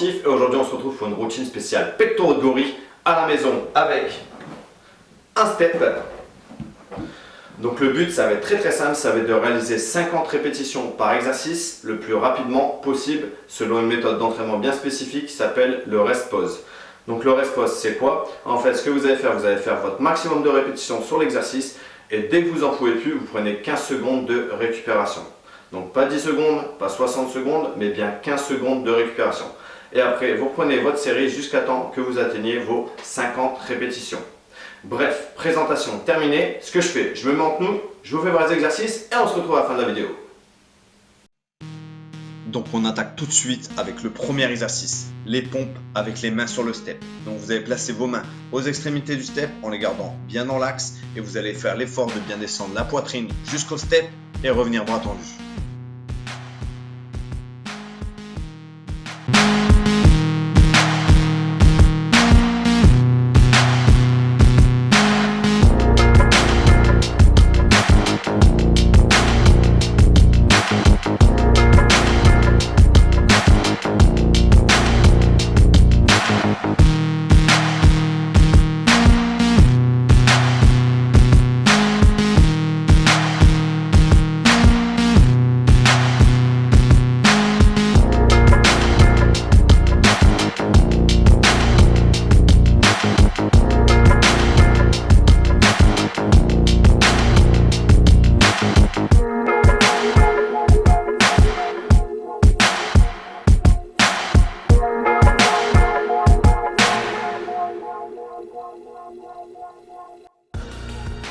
sportif et aujourd'hui on se retrouve pour une routine spéciale pectoraux de gorille à la maison avec un step. Donc le but ça va être très simple, ça va être de réaliser 50 répétitions par exercice le plus rapidement possible selon une méthode d'entraînement bien spécifique qui s'appelle le rest pause. Donc le rest pause c'est quoi? En fait ce que vous allez faire votre maximum de répétitions sur l'exercice et dès que vous en pouvez plus, vous prenez 15 secondes de récupération. Donc pas 10 secondes, pas 60 secondes, mais bien 15 secondes de récupération. Et après, vous reprenez votre série jusqu'à temps que vous atteigniez vos 50 répétitions. Bref, présentation terminée. Ce que je fais, je me mets en genou, je vous fais voir les exercices et on se retrouve à la fin de la vidéo. Donc on attaque tout de suite avec le premier exercice, les pompes avec les mains sur le step. Donc vous allez placer vos mains aux extrémités du step en les gardant bien dans l'axe et vous allez faire l'effort de bien descendre la poitrine jusqu'au step et revenir bras tendus.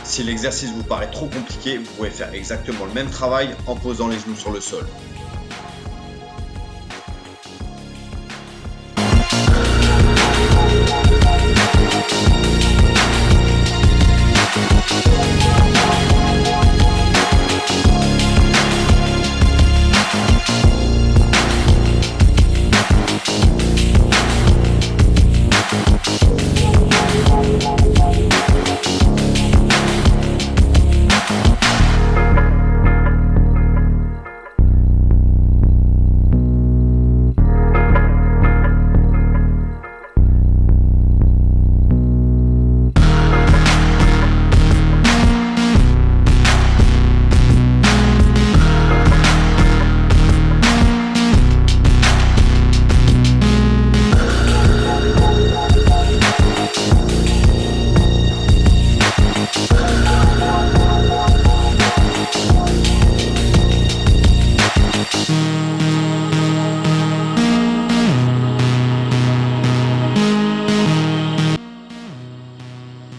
Si l'exercice vous paraît trop compliqué, vous pouvez faire exactement le même travail en posant les genoux sur le sol.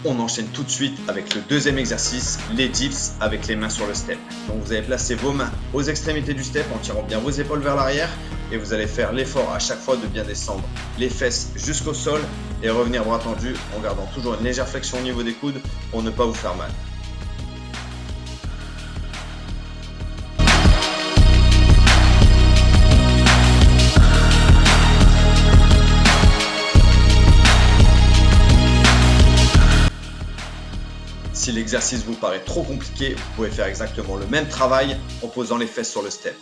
On enchaîne tout de suite avec le deuxième exercice, les dips avec les mains sur le step. Donc vous allez placer vos mains aux extrémités du step en tirant bien vos épaules vers l'arrière et vous allez faire l'effort à chaque fois de bien descendre les fesses jusqu'au sol et revenir bras tendus en gardant toujours une légère flexion au niveau des coudes pour ne pas vous faire mal. Si l'exercice vous paraît trop compliqué, vous pouvez faire exactement le même travail en posant les fesses sur le step.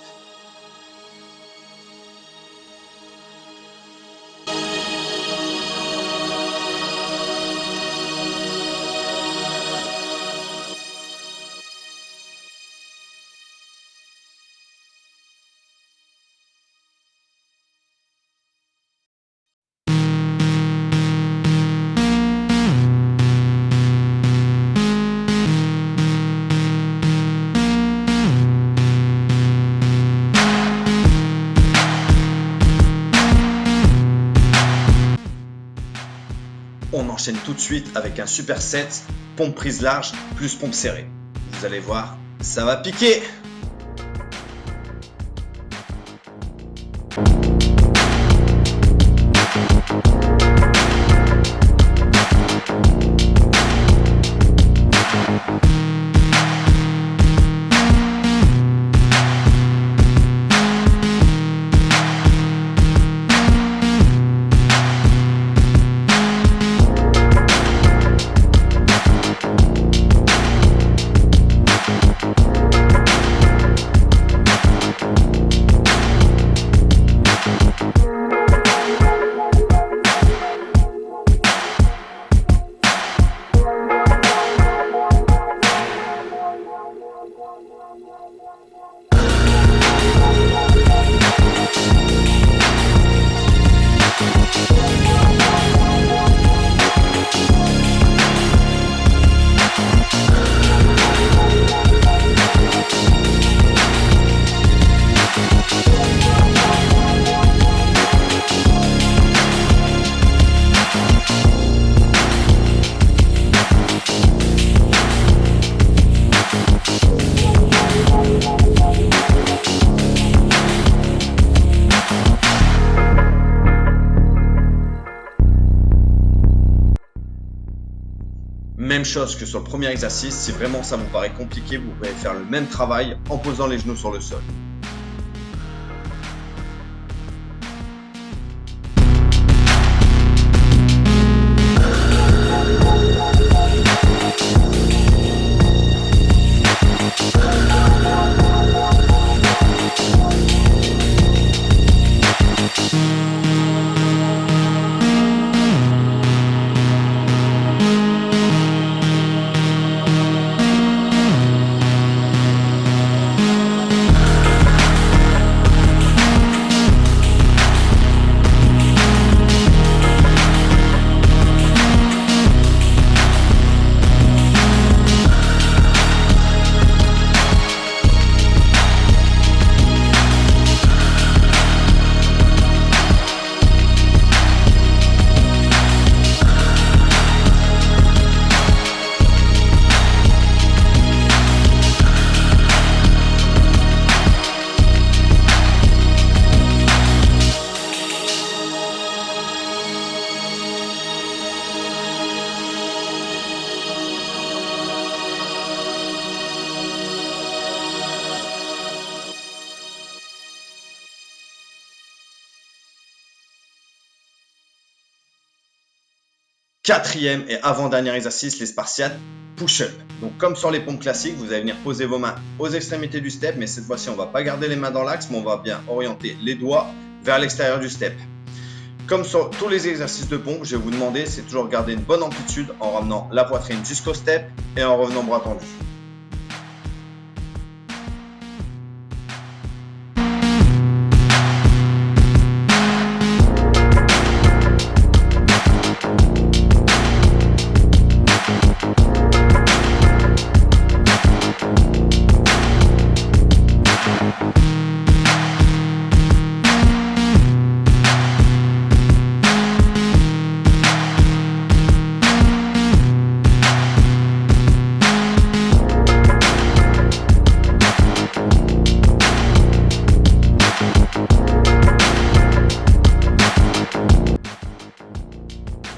On enchaîne tout de suite avec un superset, pompe prise large plus pompe serrée. Vous allez voir, ça va piquer! Même chose que sur le premier exercice, si vraiment ça vous paraît compliqué, vous pouvez faire le même travail en posant les genoux sur le sol. Quatrième et avant-dernier exercice, les Spartiates push-up. Donc comme sur les pompes classiques, vous allez venir poser vos mains aux extrémités du step, mais cette fois-ci on ne va pas garder les mains dans l'axe, mais on va bien orienter les doigts vers l'extérieur du step. Comme sur tous les exercices de pompe, je vais vous demander, c'est toujours garder une bonne amplitude en ramenant la poitrine jusqu'au step et en revenant bras tendus.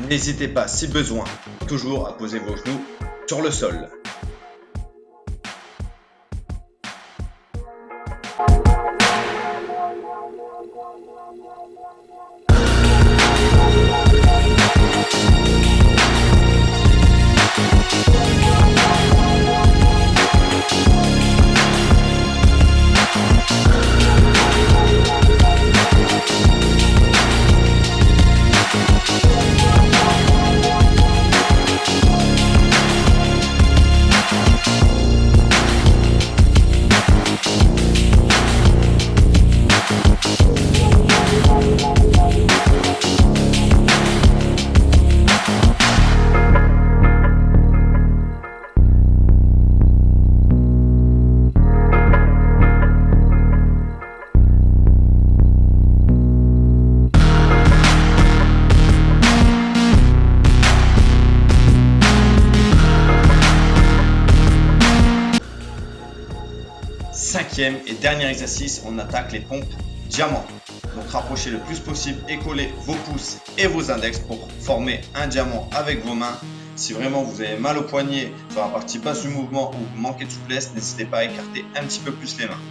N'hésitez pas, si besoin, toujours à poser vos genoux sur le sol. Cinquième et dernier exercice, on attaque les pompes diamant. Donc rapprochez le plus possible et collez vos pouces et vos index pour former un diamant avec vos mains. Si vraiment vous avez mal au poignet sur la partie basse du mouvement ou vous manquez de souplesse, n'hésitez pas à écarter un petit peu plus les mains.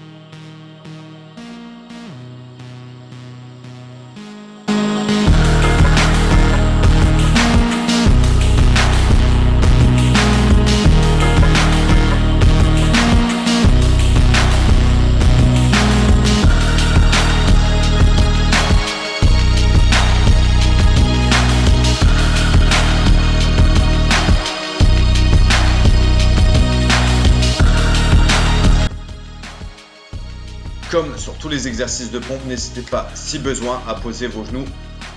Comme sur tous les exercices de pompe, n'hésitez pas, si besoin, à poser vos genoux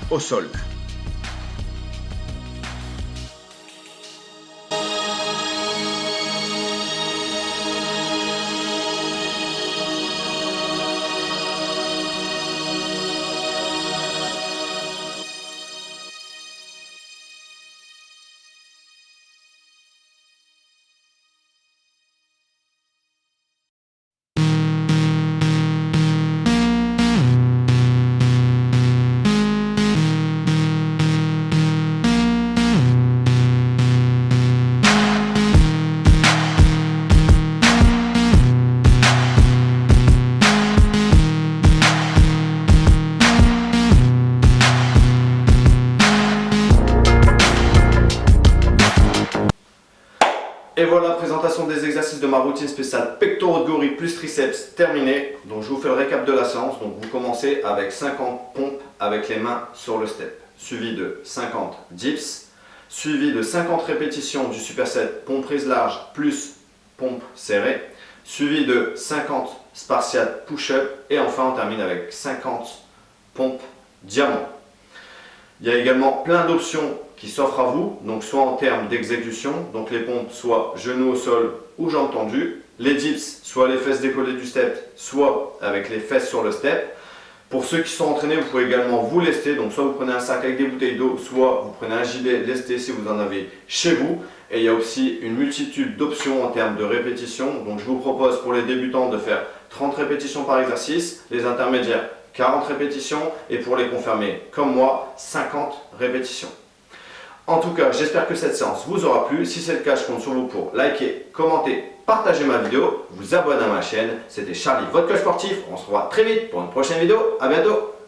au sol. présentation des exercices de ma routine spéciale pectoraux de gorille plus triceps terminée. Donc je vous fais le récap de la séance. Donc vous commencez avec 50 pompes avec les mains sur le step, suivi de 50 dips, suivi de 50 répétitions du superset pompe prise large plus pompe serrée, suivi de 50 spartiates push-up et enfin on termine avec 50 pompes diamant. Il y a également plein d'options qui s'offrent à vous, donc soit en termes d'exécution, donc les pompes soit genoux au sol ou jambes tendues, les dips soit les fesses décollées du step, soit avec les fesses sur le step. Pour ceux qui sont entraînés, vous pouvez également vous lester, donc soit vous prenez un sac avec des bouteilles d'eau, soit vous prenez un gilet lesté si vous en avez chez vous. Et il y a aussi une multitude d'options en termes de répétitions, donc je vous propose pour les débutants de faire 30 répétitions par exercice, les intermédiaires 40 répétitions et pour les confirmés comme moi 50 répétitions. En tout cas, j'espère que cette séance vous aura plu. Si c'est le cas, je compte sur vous pour liker, commenter, partager ma vidéo, vous abonner à ma chaîne. C'était Charlie, votre coach sportif. On se revoit très vite pour une prochaine vidéo. À bientôt.